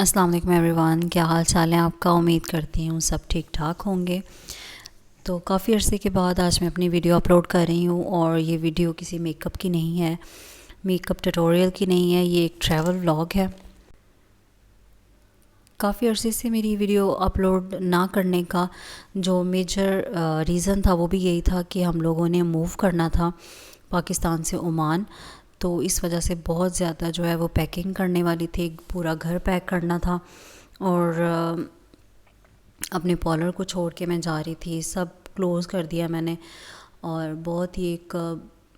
अस्सलाम वालेकुम एवरीवन, क्या हाल चाल है आपका। उम्मीद करती हूँ सब ठीक ठाक होंगे। तो काफ़ी अरसे के बाद आज मैं अपनी वीडियो अपलोड कर रही हूँ और ये वीडियो किसी मेकअप की नहीं है, मेकअप ट्यूटोरियल की नहीं है, ये एक ट्रैवल व्लॉग है। काफ़ी अरसे से मेरी वीडियो अपलोड ना करने का जो मेजर रीज़न था वो भी यही था कि हम लोगों ने मूव करना था पाकिस्तान से ओमान। तो इस वजह से बहुत ज़्यादा जो है वो पैकिंग करने वाली थी, पूरा घर पैक करना था और अपने पार्लर को छोड़ के मैं जा रही थी, सब क्लोज़ कर दिया मैंने। और बहुत ही एक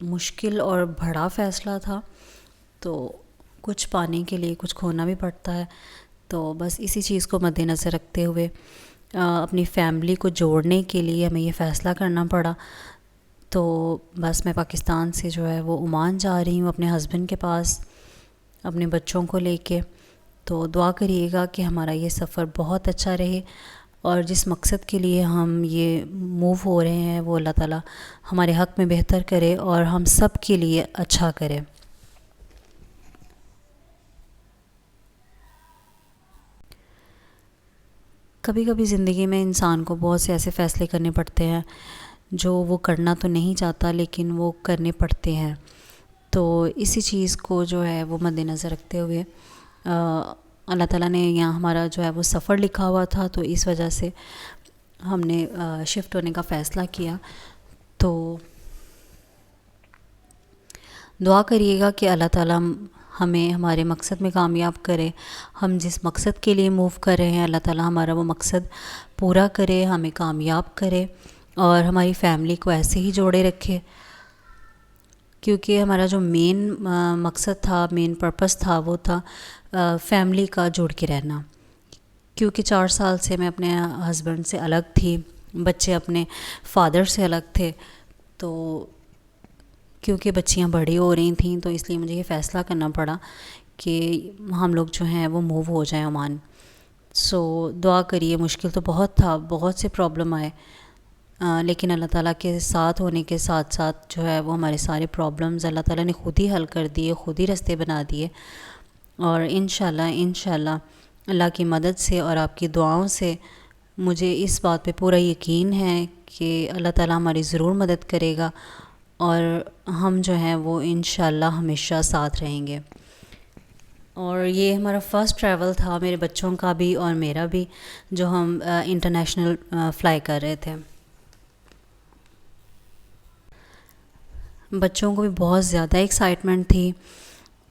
मुश्किल और बड़ा फ़ैसला था, तो कुछ पाने के लिए कुछ खोना भी पड़ता है। तो बस इसी चीज़ को मद्देनज़र रखते हुए अपनी फैमिली को जोड़ने के लिए हमें ये फ़ैसला करना पड़ा। तो बस मैं पाकिस्तान से जो है वो ओमान जा रही हूँ अपने हस्बैंड के पास, अपने बच्चों को लेके। तो दुआ करिएगा कि हमारा ये सफ़र बहुत अच्छा रहे और जिस मकसद के लिए हम ये मूव हो रहे हैं वो अल्लाह ताला हमारे हक़ में बेहतर करे और हम सब के लिए अच्छा करे। कभी कभी ज़िंदगी में इंसान को बहुत से ऐसे फ़ैसले करने पड़ते हैं जो वो करना तो नहीं चाहता लेकिन वो करने पड़ते हैं। तो इसी चीज़ को जो है वो मद्देनज़र रखते हुए अल्लाह ताला ने यहाँ हमारा जो है वो सफ़र लिखा हुआ था, तो इस वजह से हमने शिफ्ट होने का फ़ैसला किया। तो दुआ करिएगा कि अल्लाह ताला हमें हमारे मकसद में कामयाब करे। हम जिस मकसद के लिए मूव कर रहे हैं अल्लाह ताला हमारा वो मकसद पूरा करे, हमें कामयाब करे और हमारी फैमिली को ऐसे ही जोड़े रखे। क्योंकि हमारा जो मेन मकसद था, मेन पर्पस था, वो था फैमिली का जुड़ के रहना। क्योंकि 4 साल से मैं अपने हस्बैंड से अलग थी, बच्चे अपने फादर से अलग थे। तो क्योंकि बच्चियां बड़ी हो रही थीं तो इसलिए मुझे ये फ़ैसला करना पड़ा कि हम लोग जो हैं वो मूव हो जाएं ओमान। सो दुआ करिए, मुश्किल तो बहुत था, बहुत से प्रॉब्लम आए, लेकिन अल्लाह ताला के साथ होने के साथ साथ जो है वो हमारे सारे प्रॉब्लम्स अल्लाह ताला ने ख़ुद ही हल कर दिए, ख़ुद ही रास्ते बना दिए। और इंशाल्लाह अल्लाह की मदद से और आपकी दुआओं से मुझे इस बात पे पूरा यकीन है कि अल्लाह ताला हमारी ज़रूर मदद करेगा और हम जो हैं वो इंशाल्लाह हमेशा साथ रहेंगे। और ये हमारा फ़र्स्ट ट्रैवल था, मेरे बच्चों का भी और मेरा भी, जो हम इंटरनेशनल फ़्लाई कर रहे थे। बच्चों को भी बहुत ज़्यादा एक्साइटमेंट थी।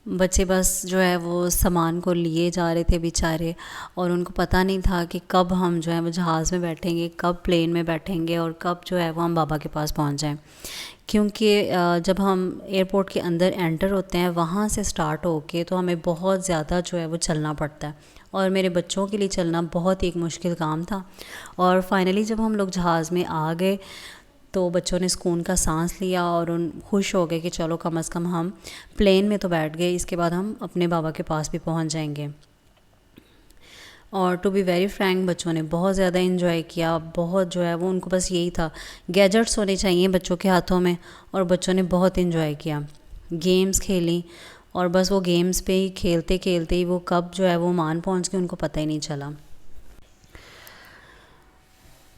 बच्चे बस जो है वो सामान को लिए जा रहे थे बेचारे, और उनको पता नहीं था कि कब हम जो है वो जहाज़ में बैठेंगे, कब प्लेन में बैठेंगे और कब जो है वो हम बाबा के पास पहुंच जाएं। क्योंकि जब हम एयरपोर्ट के अंदर एंटर होते हैं वहाँ से स्टार्ट होके तो हमें बहुत ज़्यादा जो है वो चलना पड़ता है, और मेरे बच्चों के लिए चलना बहुत ही एक मुश्किल काम था। और फाइनली जब हम लोग जहाज़ में आ गए तो बच्चों ने सुकून का सांस लिया और उन खुश हो गए कि चलो कम से कम हम प्लेन में तो बैठ गए, इसके बाद हम अपने बाबा के पास भी पहुंच जाएंगे। और टू बी वेरी फ्रैंक बच्चों ने बहुत ज़्यादा इन्जॉय किया, बहुत जो है वो उनको बस यही था, गैजेट्स होने चाहिए बच्चों के हाथों में, और बच्चों ने बहुत इन्जॉय किया, गेम्स खेली, और बस वो गेम्स पे ही खेलते खेलते ही वो कब जो है वो मान पहुंच गए उनको पता ही नहीं चला।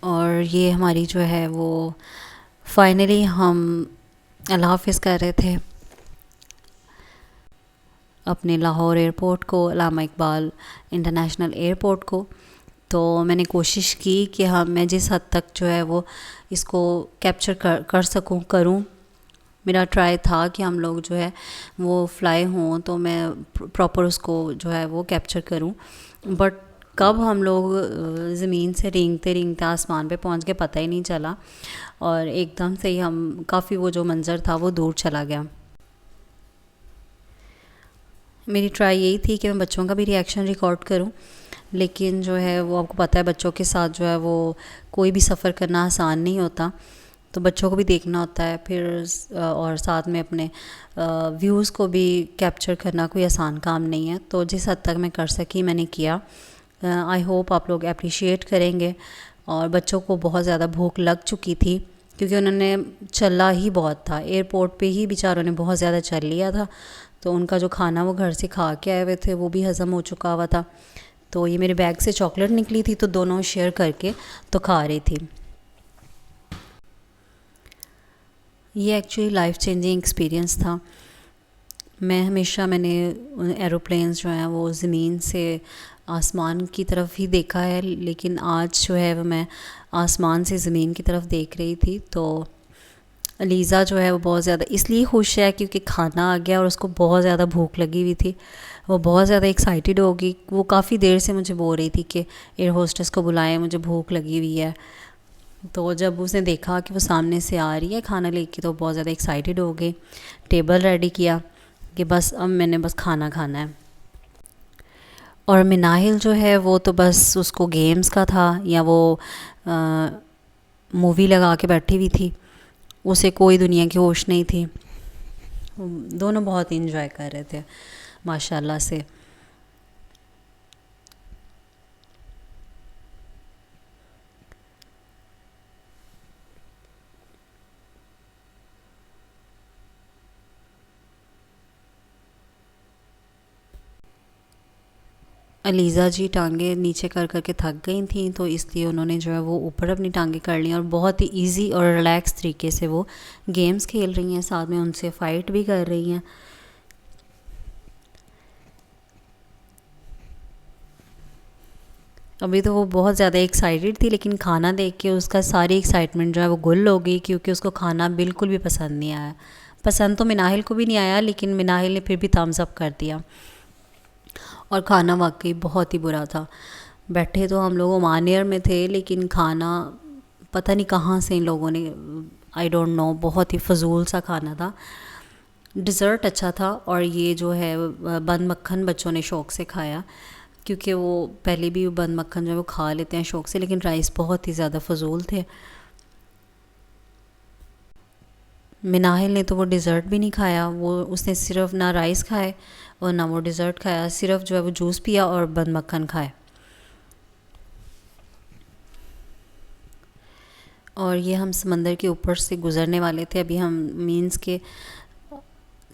और ये हमारी जो है वो फाइनली हम अल्लाह हाफ़िज़ कर रहे थे अपने लाहौर एयरपोर्ट को, अल्लामा इकबाल इंटरनेशनल एयरपोर्ट को। तो मैंने कोशिश की कि हाँ मैं जिस हद तक जो है वो इसको कैप्चर कर सकूँ करूँ। मेरा ट्राई था कि हम लोग जो है वो फ़्लाई हों तो मैं प्रॉपर उसको जो है वो कैप्चर करूँ। बट कब हम लोग ज़मीन से रेंगते रेंगते आसमान पे पहुंच गए पता ही नहीं चला, और एकदम से ही हम काफ़ी वो जो मंज़र था वो दूर चला गया। मेरी ट्राई यही थी कि मैं बच्चों का भी रिएक्शन रिकॉर्ड करूं, लेकिन जो है वो आपको पता है बच्चों के साथ जो है वो कोई भी सफ़र करना आसान नहीं होता, तो बच्चों को भी देखना होता है फिर और साथ में अपने व्यूज़ को भी कैप्चर करना कोई आसान काम नहीं है। तो जिस हद तक मैं कर सकी मैंने किया। आई होप आप लोग अप्रिशिएट करेंगे। और बच्चों को बहुत ज़्यादा भूख लग चुकी थी क्योंकि उन्होंने चला ही बहुत था, एयरपोर्ट पे ही बेचारों ने बहुत ज़्यादा चल लिया था, तो उनका जो खाना वो घर से खा के आए हुए थे वो भी हज़म हो चुका हुआ था। तो ये मेरे बैग से चॉकलेट निकली थी, तो दोनों शेयर करके तो खा रही थी। ये एक्चुअली लाइफ चेंजिंग एक्सपीरियंस था। मैंने एरोप्लेन्स जो हैं वो ज़मीन से आसमान की तरफ ही देखा है, लेकिन आज जो है वो मैं आसमान से ज़मीन की तरफ देख रही थी। तो अलीज़ा जो है वो बहुत ज़्यादा इसलिए खुश है क्योंकि खाना आ गया और उसको बहुत ज़्यादा भूख लगी हुई थी। वो बहुत ज़्यादा एक्साइटेड होगी। वो काफ़ी देर से मुझे बोल रही थी कि एयर होस्टेस को बुलाएं, मुझे भूख लगी हुई है। तो जब उसने देखा कि वो सामने से आ रही है खाना लेके, तो बहुत ज़्यादा एक्साइटेड हो गई। टेबल रेडी किया कि बस अब मैंने बस खाना खाना है। और मिनाहिल जो है वो तो बस उसको गेम्स का था, या वो मूवी लगा के बैठी हुई थी, उसे कोई दुनिया की होश नहीं थी। दोनों बहुत इंजॉय कर रहे थे माशाल्लाह से। अलीज़ा जी टांगे नीचे कर कर के थक गई थी, तो इसलिए उन्होंने जो है वो ऊपर अपनी टांगे कर ली और बहुत ही इजी और रिलैक्स तरीके से वो गेम्स खेल रही हैं, साथ में उनसे फ़ाइट भी कर रही हैं। अभी तो वो बहुत ज़्यादा एक्साइटेड थी, लेकिन खाना देख के उसका सारी एक्साइटमेंट जो है वो गुल हो गई, क्योंकि उसको खाना बिल्कुल भी पसंद नहीं आया। पसंद तो मिनाहिल को भी नहीं आया, लेकिन मिनाहिल ने फिर भी थम्स अप कर दिया। और खाना वाकई बहुत ही बुरा था। बैठे तो हम लोग ओमान एयर में थे, लेकिन खाना पता नहीं कहाँ से इन लोगों ने, आई डोंट नो, बहुत ही फजूल सा खाना था। डिज़र्ट अच्छा था, और ये जो है बंद मक्खन बच्चों ने शौक़ से खाया, क्योंकि वो पहले भी बंद मक्खन जो है वो खा लेते हैं शौक़ से, लेकिन राइस बहुत ही ज़्यादा फजूल थे। मिनाहिल ने तो वो डिज़र्ट भी नहीं खाया, वो उसने सिर्फ ना राइस खाए और ना वो डिज़र्ट खाया, सिर्फ जो है वो जूस पिया और बंद मक्खन खाए। और ये हम समंदर के ऊपर से गुज़रने वाले थे, अभी हम मीन्स के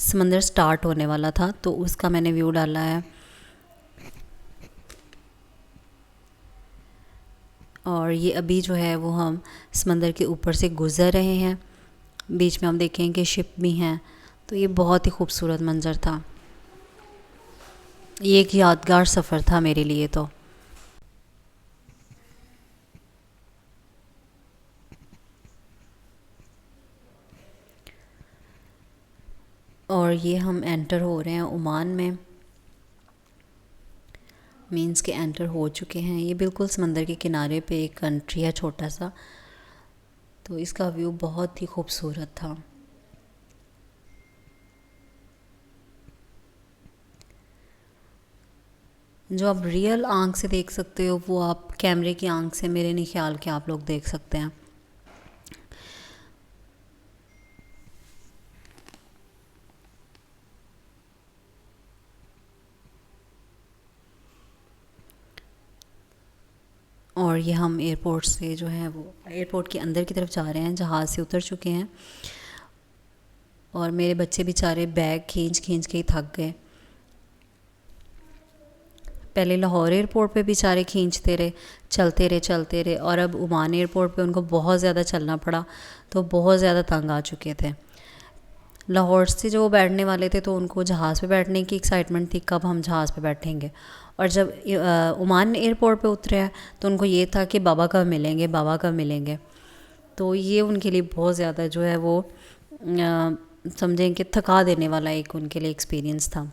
समंदर स्टार्ट होने वाला था, तो उसका मैंने व्यू डाला है। और ये अभी जो है वो हम समंदर के ऊपर से गुज़र रहे हैं, बीच में हम देखें कि शिप भी हैं। तो ये बहुत ही खूबसूरत मंज़र था, ये एक यादगार सफ़र था मेरे लिए तो। और ये हम एंटर हो रहे हैं ओमान में, मीन्स के एंटर हो चुके हैं। ये बिल्कुल समंदर के किनारे पे एक कंट्री है छोटा सा, तो इसका व्यू बहुत ही खूबसूरत था। जो आप रियल आँख से देख सकते हो, वो आप कैमरे की आँख से मेरे नहीं ख्याल के आप लोग देख सकते हैं। और ये हम एयरपोर्ट से जो है वो एयरपोर्ट के अंदर की तरफ जा रहे हैं, जहाज़ से उतर चुके हैं। और मेरे बच्चे बेचारे बैग खींच खींच के ही थक गए। पहले लाहौर एयरपोर्ट पे बेचारे खींचते रहे, चलते रहे, और अब ओमान एयरपोर्ट पे उनको बहुत ज़्यादा चलना पड़ा, तो बहुत ज़्यादा तंग आ चुके थे। लाहौर से जो बैठने वाले थे, तो उनको जहाज़ पे बैठने की एक्साइटमेंट थी, कब हम जहाज़ पे बैठेंगे। और जब ओमान एयरपोर्ट पे उतरे हैं, तो उनको ये था कि बाबा कब मिलेंगे, बाबा कब मिलेंगे। तो ये उनके लिए बहुत ज़्यादा जो है वो समझें कि थका देने वाला एक उनके लिए एक्सपीरियंस था।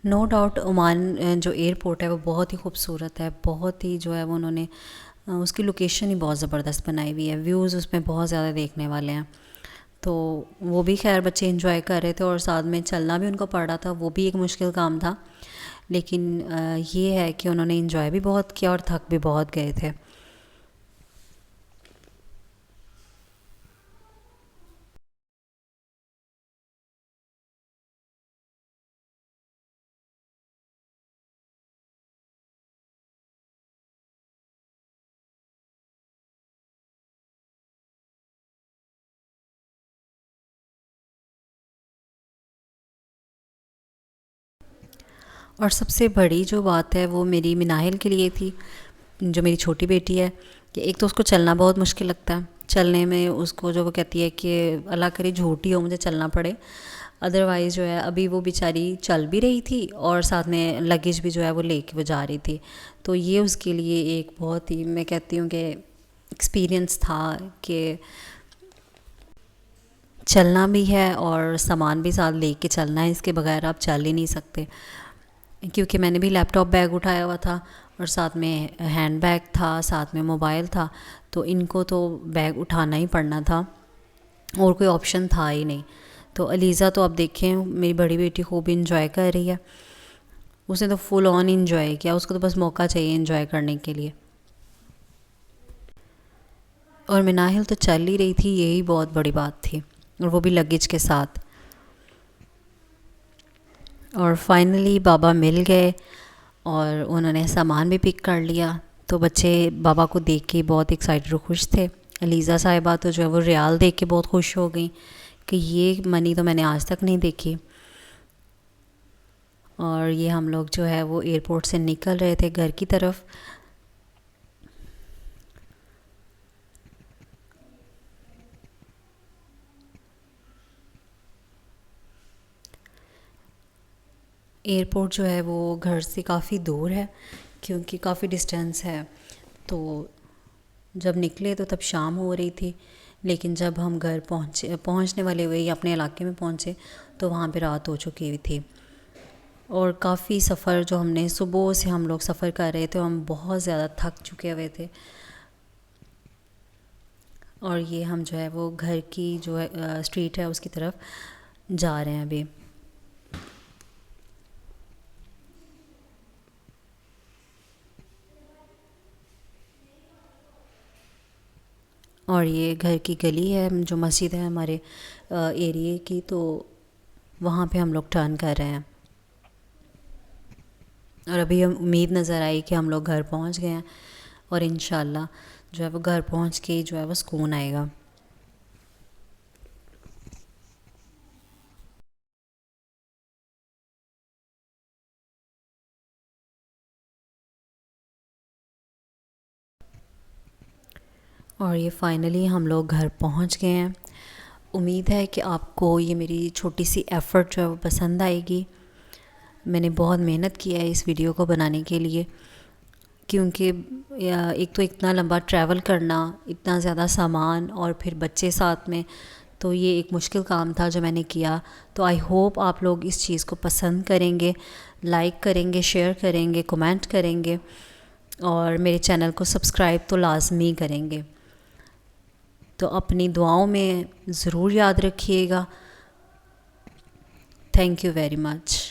नो डाउट ओमान जो एयरपोर्ट है वो बहुत ही खूबसूरत है, बहुत ही जो है वो उन्होंने उसकी लोकेशन ही बहुत ज़बरदस्त बनाई हुई है, व्यूज़ उसमें बहुत ज़्यादा देखने वाले हैं। तो वो भी खैर बच्चे इंजॉय कर रहे थे, और साथ में चलना भी उनको पड़ रहा था, वो भी एक मुश्किल काम था। लेकिन ये है कि उन्होंने इंजॉय भी बहुत किया और थक भी बहुत गए थे। और सबसे बड़ी जो बात है वो मेरी मिनाहिल के लिए थी, जो मेरी छोटी बेटी है, कि एक तो उसको चलना बहुत मुश्किल लगता है। चलने में उसको जो वो कहती है कि अल्लाह करे झूठी हो मुझे चलना पड़े, अदरवाइज़ जो है अभी वो बेचारी चल भी रही थी और साथ में लगेज भी जो है वो लेके वो जा रही थी। तो ये उसके लिए एक बहुत ही, मैं कहती हूँ कि एक्सपीरियंस था कि चलना भी है और सामान भी साथ लेके चलना है, इसके बगैर आप चल ही नहीं सकते। क्योंकि मैंने भी लैपटॉप बैग उठाया हुआ था और साथ में हैंड बैग था, साथ में मोबाइल था, तो इनको तो बैग उठाना ही पड़ना था और कोई ऑप्शन था ही नहीं। तो अलीज़ा तो अब देखें, मेरी बड़ी बेटी खूब इंजॉय कर रही है, उसने तो फुल ऑन इंजॉय किया, उसको तो बस मौका चाहिए इंजॉय करने के लिए। और मिनाहिल तो चल ही रही थी, यही बहुत बड़ी बात थी, और वो भी लगेज के साथ। और फाइनली बाबा मिल गए और उन्होंने सामान भी पिक कर लिया। तो बच्चे बाबा को देख के बहुत एक्साइटेड और खुश थे। अलीज़ा साहिबा तो जो है वो रियाल देख के बहुत खुश हो गई कि ये मनी तो मैंने आज तक नहीं देखी। और ये हम लोग जो है वो एयरपोर्ट से निकल रहे थे घर की तरफ। एयरपोर्ट जो है वो घर से काफ़ी दूर है, क्योंकि काफ़ी डिस्टेंस है। तो जब निकले तो तब शाम हो रही थी, लेकिन जब हम घर पहुंचने वाले हुए या अपने इलाके में पहुंचे तो वहाँ पे रात हो चुकी हुई थी। और काफ़ी सफ़र जो हमने सुबह से हम लोग सफ़र कर रहे थे, हम बहुत ज़्यादा थक चुके हुए थे। और ये हम जो है वो घर की जो है स्ट्रीट है उसकी तरफ जा रहे हैं अभी। और ये घर की गली है, जो मस्जिद है हमारे एरिए की, तो वहाँ पे हम लोग टर्न कर रहे हैं। और अभी हम उम्मीद नज़र आई कि हम लोग घर पहुँच गए हैं, और इंशाल्लाह जो है वो घर पहुँच के जो है वो सुकून आएगा। और ये फाइनली हम लोग घर पहुँच गए हैं। उम्मीद है कि आपको ये मेरी छोटी सी एफ़र्ट जो है वो पसंद आएगी। मैंने बहुत मेहनत की है इस वीडियो को बनाने के लिए, क्योंकि एक तो इतना लंबा ट्रैवल करना, इतना ज़्यादा सामान और फिर बच्चे साथ में, तो ये एक मुश्किल काम था जो मैंने किया। तो आई होप आप लोग इस चीज़ को पसंद करेंगे, लाइक करेंगे, शेयर करेंगे, कमेंट करेंगे, और मेरे चैनल को सब्सक्राइब तो लाजमी करेंगे। तो अपनी दुआओं में ज़रूर याद रखिएगा। Thank you very much.